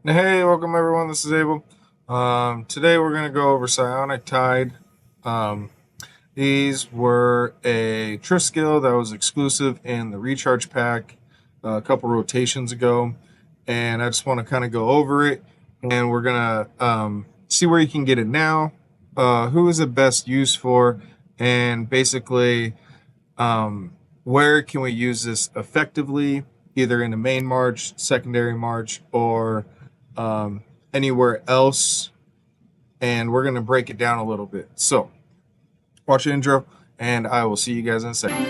Hey, welcome everyone. This is Abel. Today we're going to go over Psionic Tide. Um, these were a Triff skill that was exclusive in the Recharge Pack a couple rotations ago, and I just want to kind of go over it, and we're going to see where you can get it now, who is it best used for, and basically where can we use this effectively, either in the main march, secondary march, or anywhere else, and we're going to break it down a little bit. So watch the intro and I will see you guys in a second.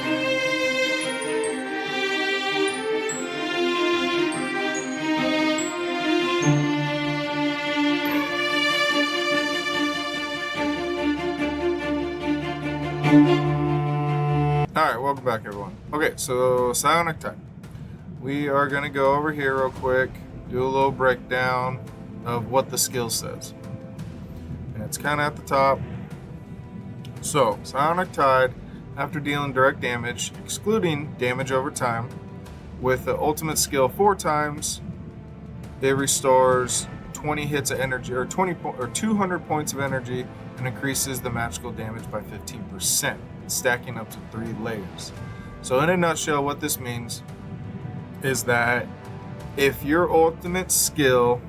Alright, welcome back everyone. Okay, so Psionic Tide. We are going to go over here real quick, do a little breakdown of what the skill says. And it's kind of at the top. So, Psionic Tide, after dealing direct damage, excluding damage over time, with the ultimate skill 4 times, it restores 20 hits of energy, or 200 points of energy, and increases the magical damage by 15%, stacking up to 3 layers. So in a nutshell, what this means is that if your ultimate skill,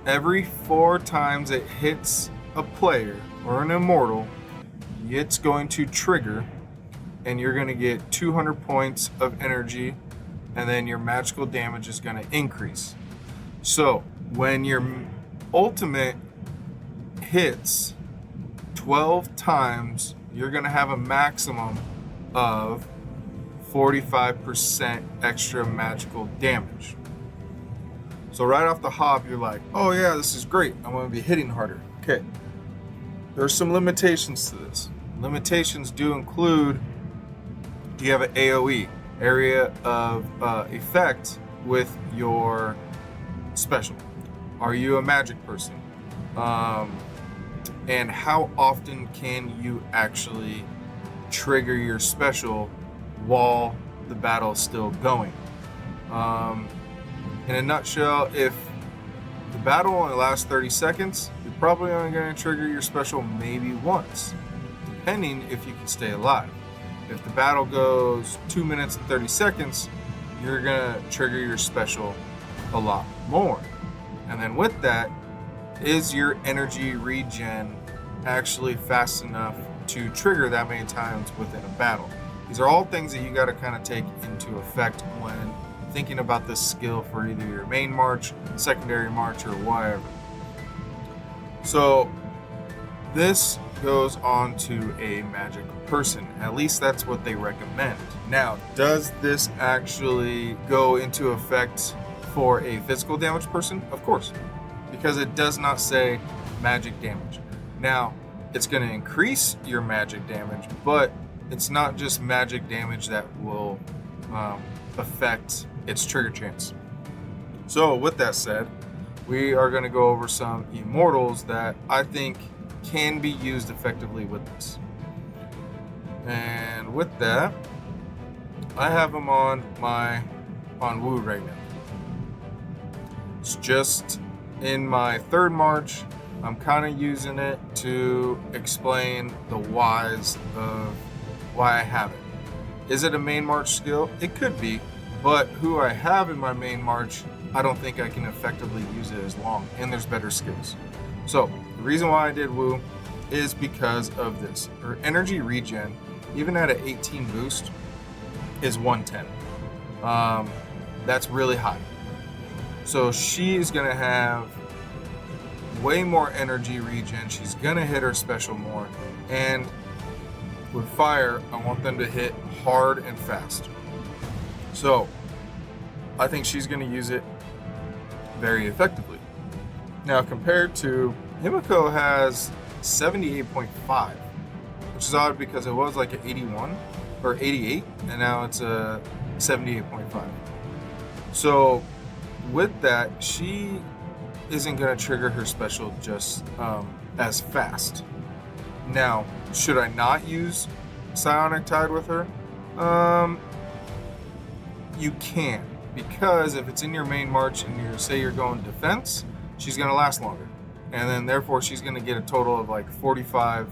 every 4 times it hits a player or an immortal, it's going to trigger, and you're going to get 200 points of energy, and then your magical damage is going to increase. So when your ultimate hits 12 times, you're going to have a maximum of 45% extra magical damage. So right off the hop, you're like, oh yeah, this is great. I'm going to be hitting harder. Okay. There's some limitations to this. Limitations do include, do you have an AoE, area of effect, with your special? Are you a magic person? And how often can you actually trigger your special while the battle is still going? In a nutshell, if the battle only lasts 30 seconds, you're probably only going to trigger your special maybe once, depending if you can stay alive. If the battle goes 2 minutes and 30 seconds, you're going to trigger your special a lot more. And then with that, is your energy regen actually fast enough to trigger that many times within a battle? These are all things that you got to kind of take into effect when thinking about this skill for either your main march, secondary march, or whatever. So this goes on to a magic person. At least that's what they recommend. Now, does this actually go into effect for a physical damage person? Of course, because it does not say magic damage. Now, it's going to increase your magic damage, but it's not just magic damage that will affect its trigger chance. So with that said, we are going to go over some Immortals that I think can be used effectively with this. And with that, I have them on Woo right now. It's just in my 3rd march. I'm kind of using it to explain the whys of why I have it. Is it a main march skill? It could be, but who I have in my main march, I don't think I can effectively use it as long, and there's better skills. So the reason why I did Woo is because of this. Her energy regen, even at an 18 boost, is 110. That's really high. So she's gonna have way more energy regen. She's gonna hit her special more, and with fire, I want them to hit hard and fast. So I think she's gonna use it very effectively. Now, compared to Himiko, has 78.5, which is odd because it was like an 81 or 88, and now it's a 78.5. So with that, she isn't going to trigger her special just as fast. Now, should I not use Psionic Tide with her? You can, because if it's in your main march and you're going defense, she's going to last longer. And then therefore she's going to get a total of like 45%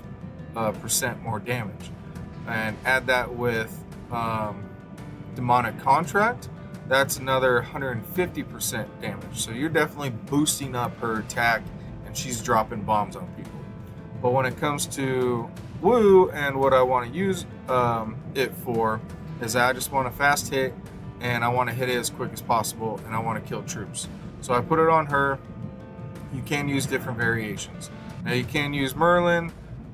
more damage. And add that with demonic contract, that's another 150% damage. So you're definitely boosting up her attack, and she's dropping bombs on people. But when it comes to Woo and what I want to use it for is I just want a fast hit, and I want to hit it as quick as possible, and I want to kill troops. So I put it on her. You can use different variations. Now you can use Merlin.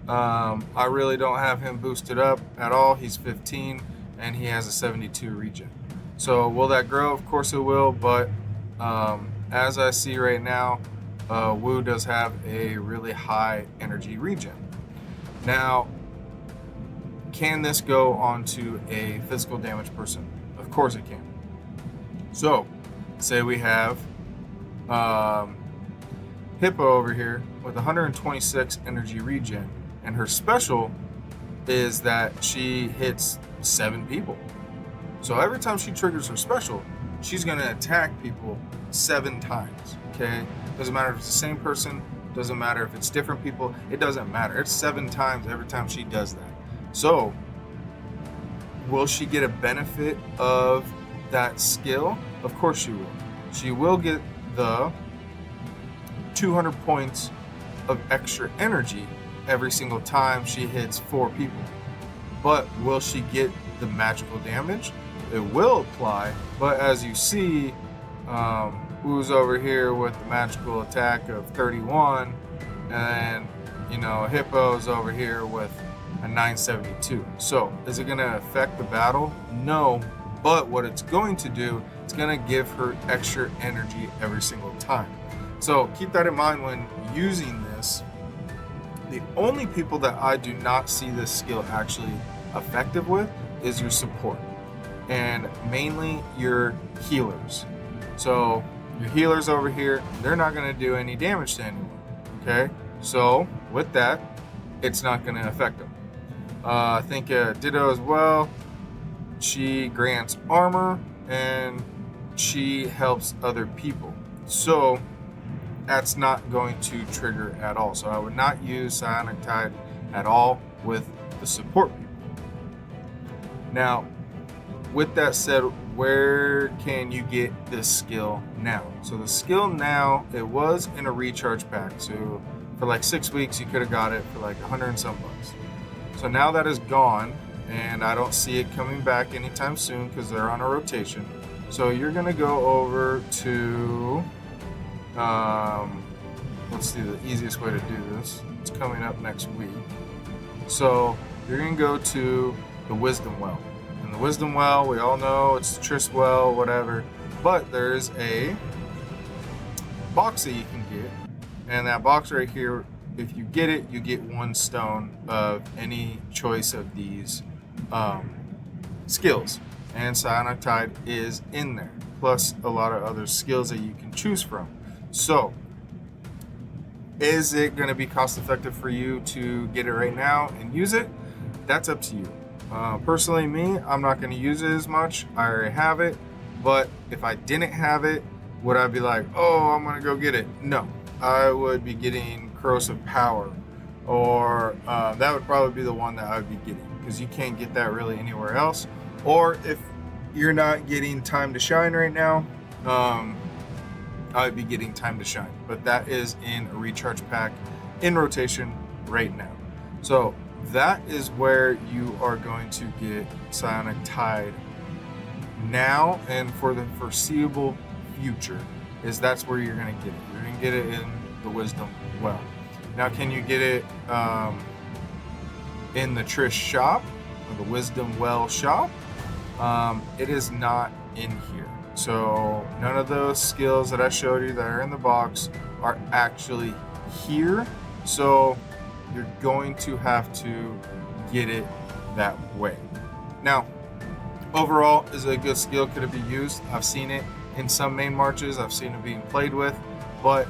I really don't have him boosted up at all. He's 15 and he has a 72 regen. So will that grow? Of course it will, but as I see right now, Wu does have a really high energy regen. Now, can this go onto a physical damage person? Of course it can. So, say we have Hippo over here with 126 energy regen, and her special is that she hits 7 people. So every time she triggers her special, she's going to attack people 7 times, okay? Doesn't matter if it's the same person, doesn't matter if it's different people, it doesn't matter. It's 7 times every time she does that. So, will she get a benefit of that skill? Of course she will. She will get the 200 points of extra energy every single time she hits 4 people. But will she get the magical damage? It will apply, but as you see, Wu's over here with the magical attack of 31, and Hippo's over here with a 972. So is it going to affect the battle? No, but what it's going to do, it's going to give her extra energy every single time. So keep that in mind when using this. The only people that I do not see this skill actually effective with is your support, and mainly your healers. So your healers over here, they're not going to do any damage to anyone, okay? So with that, it's not going to affect them. I think Ditto as well, she grants armor and she helps other people. So that's not going to trigger at all. So I would not use Psionic Tide at all with the support people. Now, with that said, where can you get this skill now? So the skill now, it was in a recharge pack. So for like 6 weeks, you could have got it for like 100 and some bucks. So now that is gone, and I don't see it coming back anytime soon because they're on a rotation. So you're gonna go over to, let's see the easiest way to do this. It's coming up next week. So you're gonna go to the Wisdom Well. And the Wisdom Well, we all know it's the Triss Well, whatever. But there's a box that you can get. And that box right here, if you get it, you get 1 stone of any choice of these skills. And Psionic Tide is in there, plus a lot of other skills that you can choose from. So, is it going to be cost effective for you to get it right now and use it? That's up to you. Personally, me, I'm not going to use it as much. I already have it. But if I didn't have it, would I be like, oh, I'm going to go get it? No. I would be getting Corrosive Power, or that would probably be the one that I would be getting, because you can't get that really anywhere else. Or if you're not getting Time to Shine right now, I would be getting Time to Shine, but that is in a recharge pack in rotation right now. So that is where you are going to get Psionic Tide now and for the foreseeable future. That's where you're going to get it. You're going to get it in the Wisdom Well. Now, can you get it in the Trish shop, or the Wisdom Well shop? It is not in here. So none of those skills that I showed you that are in the box are actually here. So you're going to have to get it that way. Now, overall, is it a good skill? Could it be used? I've seen it in some main marches. I've seen it being played with, but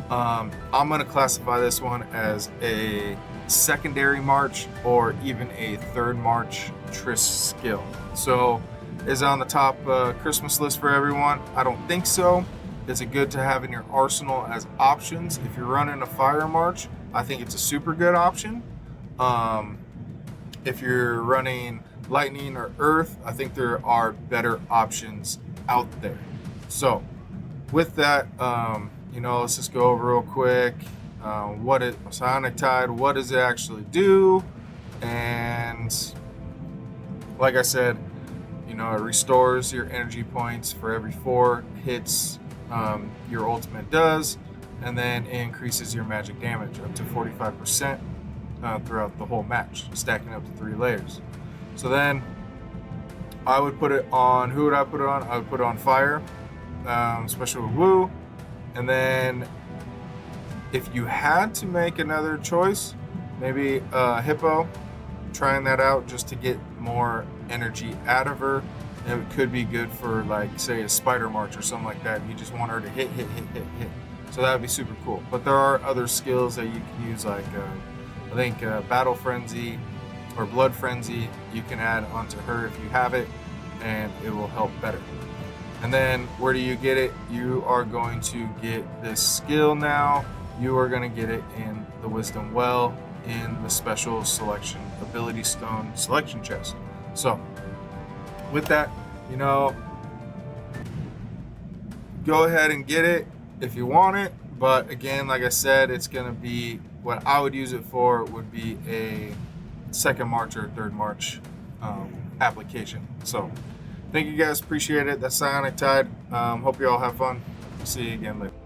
I'm going to classify this one as a secondary march or even a 3rd march Triss skill. So is it on the top Christmas list for everyone? I don't think so. is it good to have in your arsenal as options? If you're running a fire march, I think it's a super good option. If you're running lightning or earth, I think there are better options out there. So with that, let's just go over real quick. What is Psionic Tide? What does it actually do? And like I said, it restores your energy points for every 4 hits your ultimate does, and then it increases your magic damage up to 45% throughout the whole match, stacking up to 3 layers. So then I would put it on, who would I put it on? I would put it on fire, especially with Woo. And then if you had to make another choice, maybe Hippo, trying that out just to get more energy out of her. It could be good for, like, say, a spider march or something like that. You just want her to hit. So that would be super cool. But there are other skills that you can use, like I think Battle Frenzy or Blood Frenzy. You can add onto her if you have it, and it will help better. And then where do you get it? You are going to get this skill now. You are going to get it in the Wisdom Well in the special selection ability stone selection chest. So with that, go ahead and get it if you want it. But again, like I said, it's going to be, what I would use it for would be a second March or third March application. So thank you guys, appreciate it. That's Psionic Tide. Hope you all have fun. See you again later.